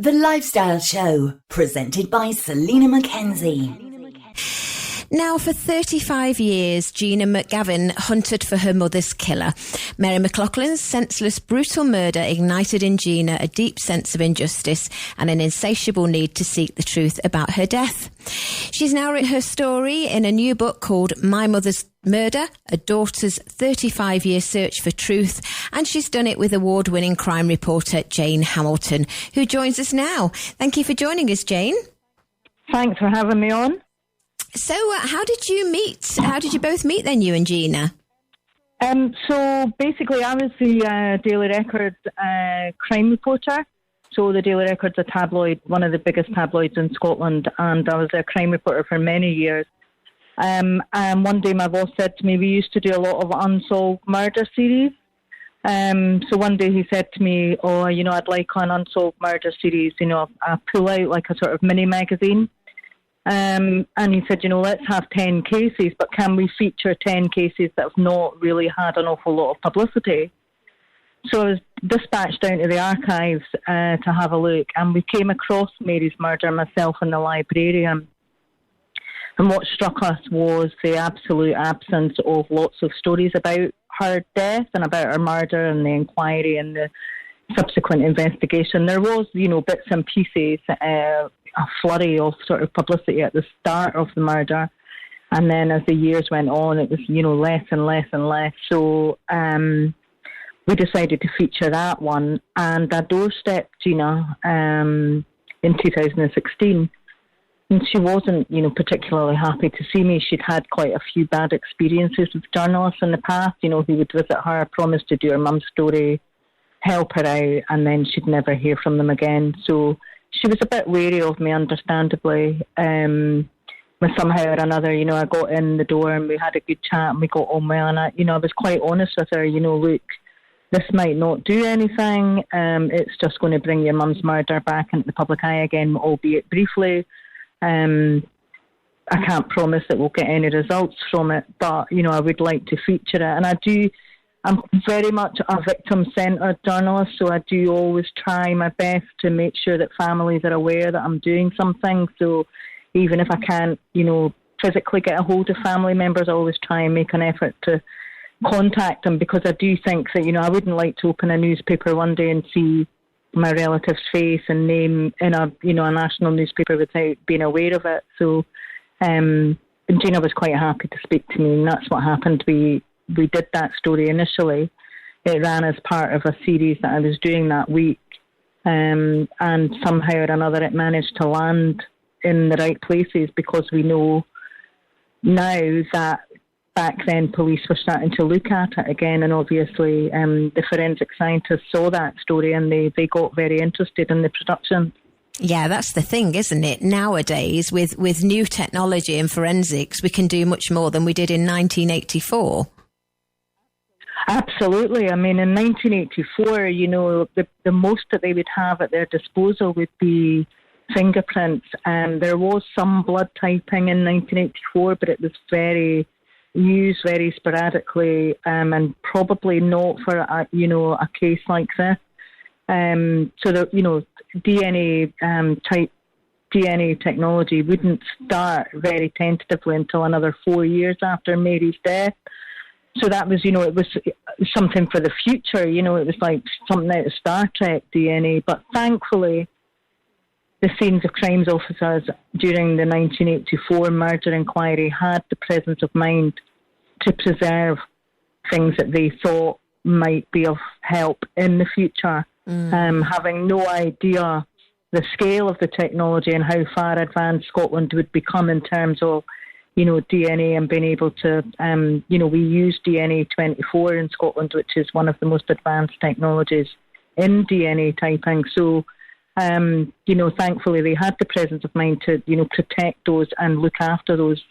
The Lifestyle Show, presented by Selina Mackenzie. Now, for 35 years, Gina McGavin hunted for her mother's killer. Mary McLaughlin's senseless, brutal murder ignited in Gina a deep sense of injustice and an insatiable need to seek the truth about her death. She's now written her story in a new book called My Mother's Murder, a daughter's 35-year search for truth, and she's done it with award-winning crime reporter Jane Hamilton, who joins us now. Thank you for joining us, Jane. Thanks for having me on. So how did you meet? How did you both meet then, you and Gina? So basically I was the Daily Record crime reporter. So the Daily Record's a tabloid, one of the biggest tabloids in Scotland, and I was a crime reporter for many years. And one day my boss said to me, we used to do a lot of unsolved murder series. So one day he said to me, I'd like an unsolved murder series, I pull out like a sort of mini magazine. And he said, let's have 10 cases, but can we feature 10 cases that have not really had an awful lot of publicity? So I was dispatched down to the archives to have a look, and we came across Mary's murder, myself and the librarian. And what struck us was the absolute absence of lots of stories about her death and about her murder and the inquiry and the subsequent investigation. There was, bits and pieces, a flurry of sort of publicity at the start of the murder, and then as the years went on it was less and less and less. So we decided to feature that one, and I doorstepped Gina in 2016, and she wasn't particularly happy to see me. She'd had quite a few bad experiences with journalists in the past, who would visit her, promise to do her mum's story, help her out, and then she'd never hear from them again. So she was a bit wary of me, understandably. But somehow or another, I got in the door and we had a good chat and we got on well. And I was quite honest with her, look, this might not do anything. It's just going to bring your mum's murder back into the public eye again, albeit briefly. I can't promise that we'll get any results from it, but, I would like to feature it. And I'm very much a victim-centred journalist, so I do always try my best to make sure that families are aware that I'm doing something. So even if I can't, physically get a hold of family members, I always try and make an effort to contact them, because I do think that, I wouldn't like to open a newspaper one day and see my relative's face and name in a national newspaper without being aware of it. So Gina was quite happy to speak to me, and that's what happened. We did that story initially. It ran as part of a series that I was doing that week. And somehow or another it managed to land in the right places, because we know now that back then police were starting to look at it again. And obviously the forensic scientists saw that story and they got very interested in the production. Yeah, that's the thing, isn't it? Nowadays, with new technology and forensics, we can do much more than we did in 1984. Absolutely. I mean, in 1984, the most that they would have at their disposal would be fingerprints. And there was some blood typing in 1984, but it was used very sporadically, and probably not for a case like this. So that DNA technology wouldn't start very tentatively until another 4 years after Mary's death. So that was, it was something for the future, it was like something out of Star Trek DNA. But thankfully, the scenes of crimes officers during the 1984 murder inquiry had the presence of mind to preserve things that they thought might be of help in the future. Having no idea the scale of the technology and how far advanced Scotland would become in terms of DNA and being able to, we use DNA 24 in Scotland, which is one of the most advanced technologies in DNA typing. So, thankfully they had the presence of mind to, protect those and look after those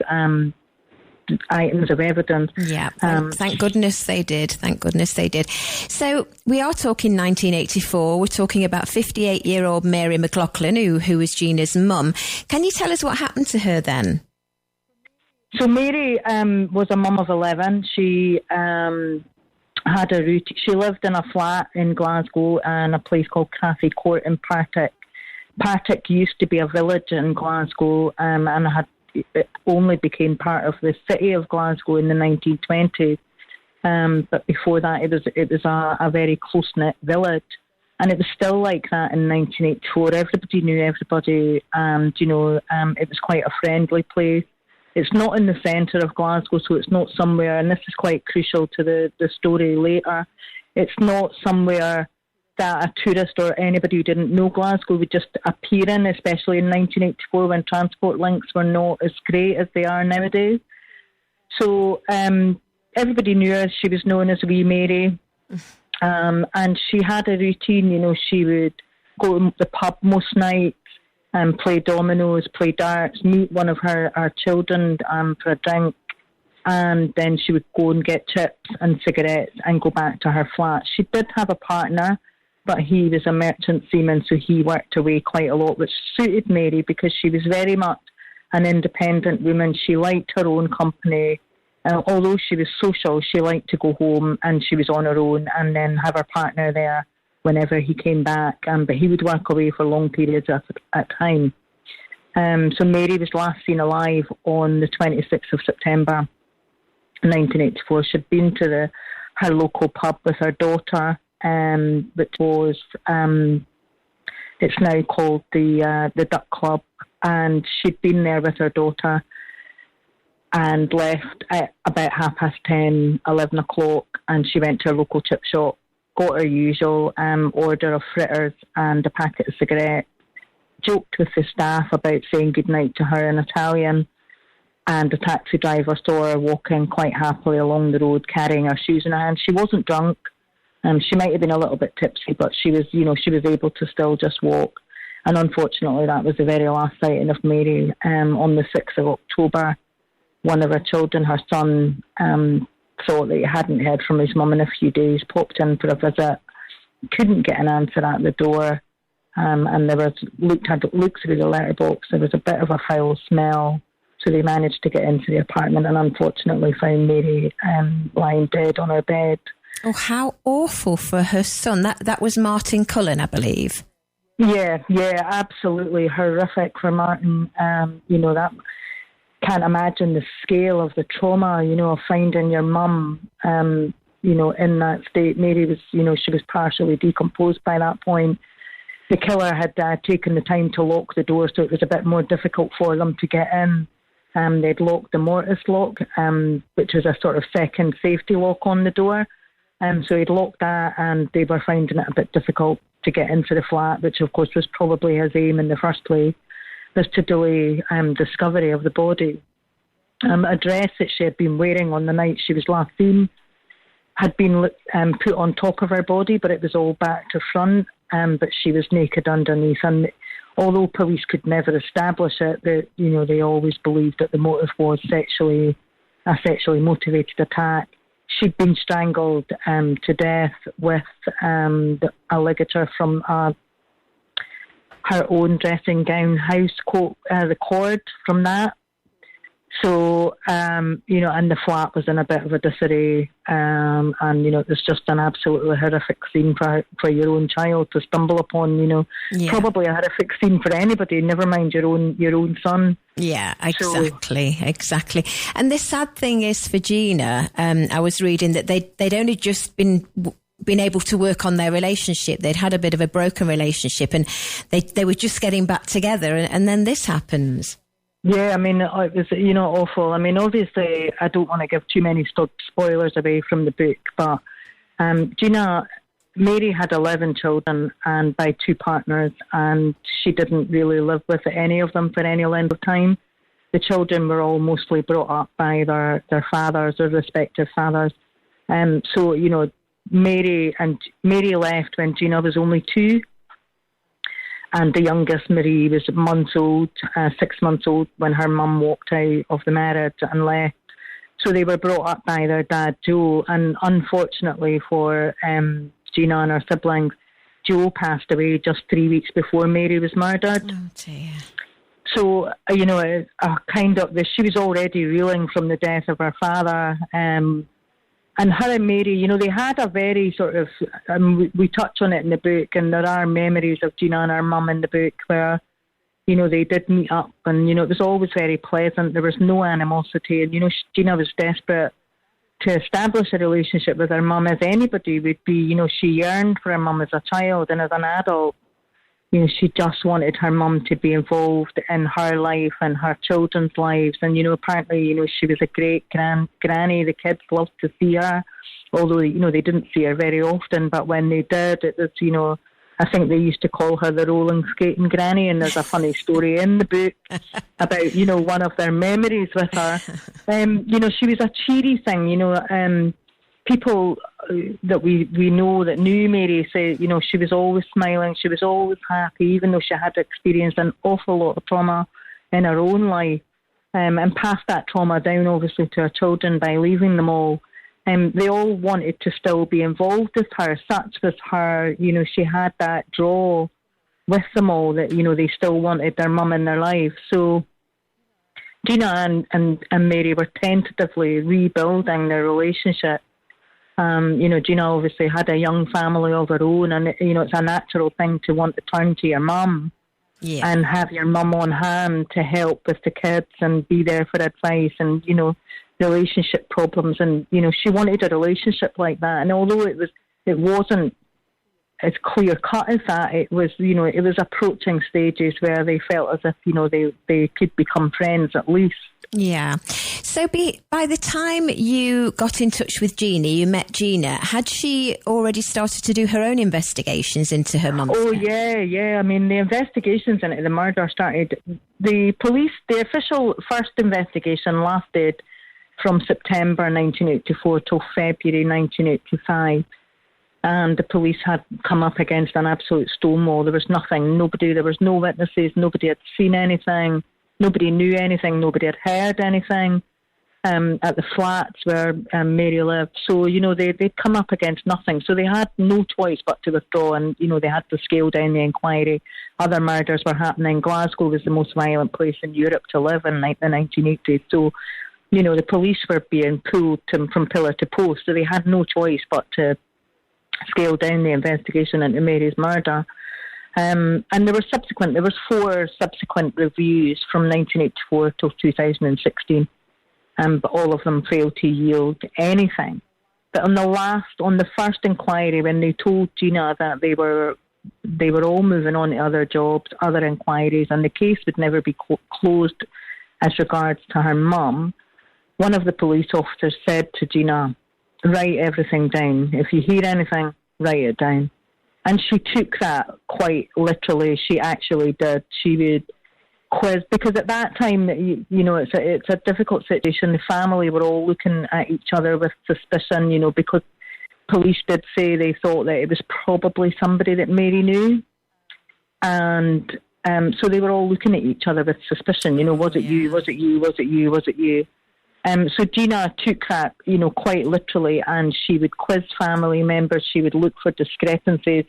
items of evidence. Yeah, thank goodness they did. Thank goodness they did. So we are talking 1984. We're talking about 58-year-old Mary McLaughlin, who was Gina's mum. Can you tell us what happened to her then? So Mary was a mum of 11. She had a routine. She lived in a flat in Glasgow and a place called Cathy Court in Partick. Partick used to be a village in Glasgow, and it only became part of the city of Glasgow in the 1920s. But before that, it was a very close-knit village. And it was still like that in 1984. Everybody knew everybody, and, it was quite a friendly place. It's not in the centre of Glasgow, so it's not somewhere, and this is quite crucial to the story later, it's not somewhere that a tourist or anybody who didn't know Glasgow would just appear in, especially in 1984 when transport links were not as great as they are nowadays. So everybody knew her. She was known as Wee Mary. And she had a routine, she would go to the pub most nights and play dominoes, play darts, meet one of our children for a drink, and then she would go and get chips and cigarettes and go back to her flat. She did have a partner, but he was a merchant seaman, so he worked away quite a lot, which suited Mary because she was very much an independent woman. She liked her own company. Although she was social, she liked to go home and she was on her own and then have her partner there whenever he came back. But he would work away for long periods at time. So Mary was last seen alive on the 26th of September 1984. She'd been to her local pub with her daughter, which was, it's now called the Duck Club. And she'd been there with her daughter and left at about 10:30, 11 o'clock, and she went to her local chip shop, got her usual order of fritters and a packet of cigarettes, joked with the staff about saying goodnight to her in Italian, and a taxi driver saw her walking quite happily along the road carrying her shoes in her hand. She wasn't drunk, she might have been a little bit tipsy, but she was able to still just walk. And unfortunately, that was the very last sighting of Mary. On the 6th of October, one of her children, her son, thought that he hadn't heard from his mum in a few days, popped in for a visit, couldn't get an answer at the door, and there was looked through the letterbox. There was a bit of a foul smell, so they managed to get into the apartment and unfortunately found Mary lying dead on her bed. Oh, how awful for her son. That was Martin Cullen, I believe. Yeah, absolutely horrific for Martin. That can't imagine the scale of the trauma, of finding your mum, in that state. Mary was, she was partially decomposed by that point. The killer had taken the time to lock the door, so it was a bit more difficult for them to get in. They'd locked the mortise lock, which was a sort of second safety lock on the door. So he'd locked that, and they were finding it a bit difficult to get into the flat, which of course was probably his aim in the first place, was to delay discovery of the body. A dress that she had been wearing on the night she was last seen had been put on top of her body, but it was all back to front, but she was naked underneath. And although police could never establish it, they always believed that the motive was a sexually motivated attack. She'd been strangled to death with a ligature from her own dressing gown house coat, the cord from that. So, and the flat was in a bit of a disarray, and, it was just an absolutely horrific scene for your own child to stumble upon, probably a horrific scene for anybody, never mind your own son. Yeah, exactly. And the sad thing is for Gina, I was reading that they'd only just been able to work on their relationship. They'd had a bit of a broken relationship, and they were just getting back together, and then this happens. Yeah, I mean, it was, awful. I mean, obviously, I don't want to give too many spoilers away from the book, but Mary had 11 children and by 2 partners, and she didn't really live with any of them for any length of time. The children were all mostly brought up by their fathers or respective fathers. So, Mary left when Gina was only 2. And the youngest, Marie, was 6 months old when her mum walked out of the marriage and left. So they were brought up by their dad, Joe. And unfortunately for Gina and her siblings, Joe passed away just 3 weeks before Mary was murdered. Oh, dear. So, she was already reeling from the death of her father. And her and Mary, you know, they had a very sort of, we touch on it in the book, and there are memories of Gina and her mum in the book where, you know, they did meet up, and, you know, it was always very pleasant. There was no animosity, and, you know, Gina was desperate to establish a relationship with her mum, as anybody would be. You know, she yearned for her mum as a child, and as an adult, you know, she just wanted her mum to be involved in her life and her children's lives. And, you know, apparently, you know, she was a great granny. The kids loved to see her, although, you know, they didn't see her very often. But when they did, it was, you know, I think they used to call her the rolling skating granny. And there's a funny story in the book about, you know, one of their memories with her. You know, she was a cheery thing, you know. People that we know that knew Mary say, you know, she was always smiling, she was always happy, even though she had experienced an awful lot of trauma in her own life, and passed that trauma down, obviously, to her children by leaving them all. They all wanted to still be involved with her. Such was her, you know, she had that draw with them all that, you know, they still wanted their mum in their life. So Gina and Mary were tentatively rebuilding their relationship. You know, Gina obviously had a young family of her own, and, you know, it's a natural thing to want to turn to your mum and have your mum on hand to help with the kids and be there for advice and, you know, relationship problems. And, you know, she wanted a relationship like that. And although it wasn't as clear cut as that, it was, you know, it was approaching stages where they felt as if, you know, they could become friends at least. Yeah. So by the time you got in touch with Gina, you met Gina, had she already started to do her own investigations into her mum's death? Yeah. I mean, the investigations into the murder started. The official first investigation lasted from September 1984 till February 1985. And the police had come up against an absolute stonewall. There was nothing, there was no witnesses, nobody had seen anything. Nobody knew anything. Nobody had heard anything at the flats where Mary lived. So, you know, they'd come up against nothing. So they had no choice but to withdraw, and, you know, they had to scale down the inquiry. Other murders were happening. Glasgow was the most violent place in Europe to live in the 1980s. So, you know, the police were being pulled from pillar to post. So they had no choice but to scale down the investigation into Mary's murder. And there was 4 subsequent reviews from 1984 till 2016, but all of them failed to yield anything. But on the first inquiry, when they told Gina that they were all moving on to other jobs, other inquiries, and the case would never be closed as regards to her mum, one of the police officers said to Gina, "Write everything down. If you hear anything, write it down." And she took that quite literally. She actually did. She would quiz, because at that time, you know, it's a difficult situation. The family were all looking at each other with suspicion, you know, because police did say they thought that it was probably somebody that Mary knew. And so they were all looking at each other with suspicion, you know, was it you, was it you, was it you, was it you? So Gina took that, you know, quite literally, and she would quiz family members. She would look for discrepancies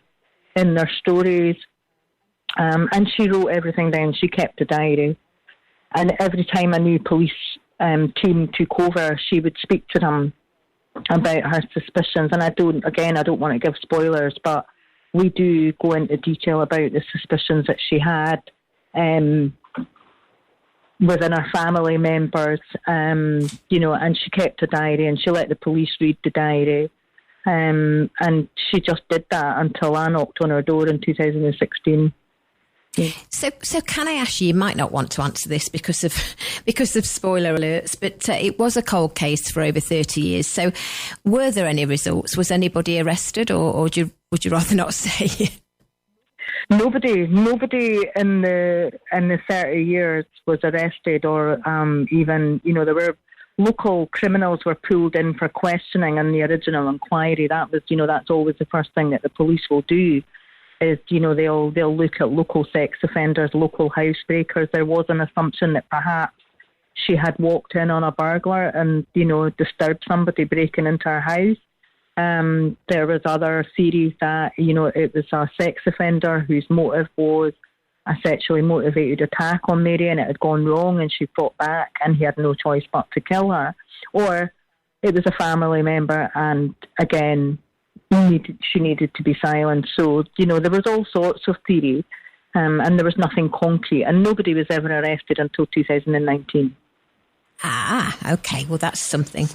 in their stories, and she wrote everything down. She kept a diary, and every time a new police team took over, she would speak to them about her suspicions. And I don't want to give spoilers, but we do go into detail about the suspicions that she had within her family members, you know, and she kept a diary, and she let the police read the diary, and she just did that until I knocked on her door in 2016. Yeah. So can I ask you might not want to answer this because of spoiler alerts, but it was a cold case for over 30 years. So were there any results? Was anybody arrested, or would you rather not say? Nobody in the 30 years was arrested, or even, you know, there were local criminals were pulled in for questioning in the original inquiry. That was, you know, that's always the first thing that the police will do, is, you know, they'll look at local sex offenders, local housebreakers. There was an assumption that perhaps she had walked in on a burglar and, you know, disturbed somebody breaking into her house. There was other theories that, you know, it was a sex offender whose motive was a sexually motivated attack on Mary, and it had gone wrong and she fought back and he had no choice but to kill her. Or it was a family member, and again, she needed to be silent. So, there was all sorts of theory, and there was nothing concrete, and nobody was ever arrested until 2019. Ah, okay. Well, that's something.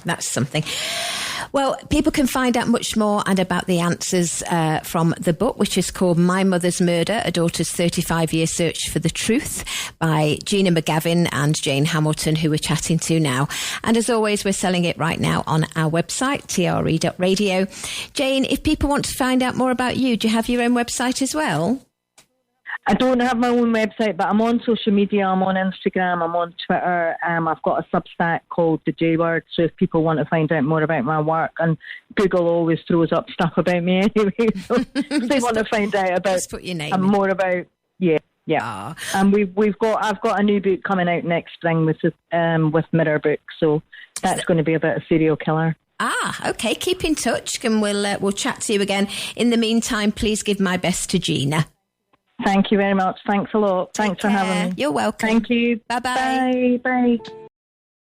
Well, people can find out much more and about the answers from the book, which is called My Mother's Murder, A Daughter's 35-Year Search for the Truth, by Gina McGavin and Jane Hamilton, who we're chatting to now. And as always, we're selling it right now on our website, TRE.radio. Jane, if people want to find out more about you, do you have your own website as well? I don't have my own website, but I'm on social media. I'm on Instagram. I'm on Twitter. I've got a Substack called The J Word. So if people want to find out more about my work, and Google always throws up stuff about me anyway. So if they want to find out about, just put your name more about, yeah. Aww. And I've got a new book coming out next spring with Mirror Books. So that's going to be about a serial killer. Ah, okay. Keep in touch, and we'll chat to you again. In the meantime, please give my best to Gina. Thank you very much. Thanks a lot. Thanks for having me. You're welcome. Thank you. Bye-bye. Bye. Bye.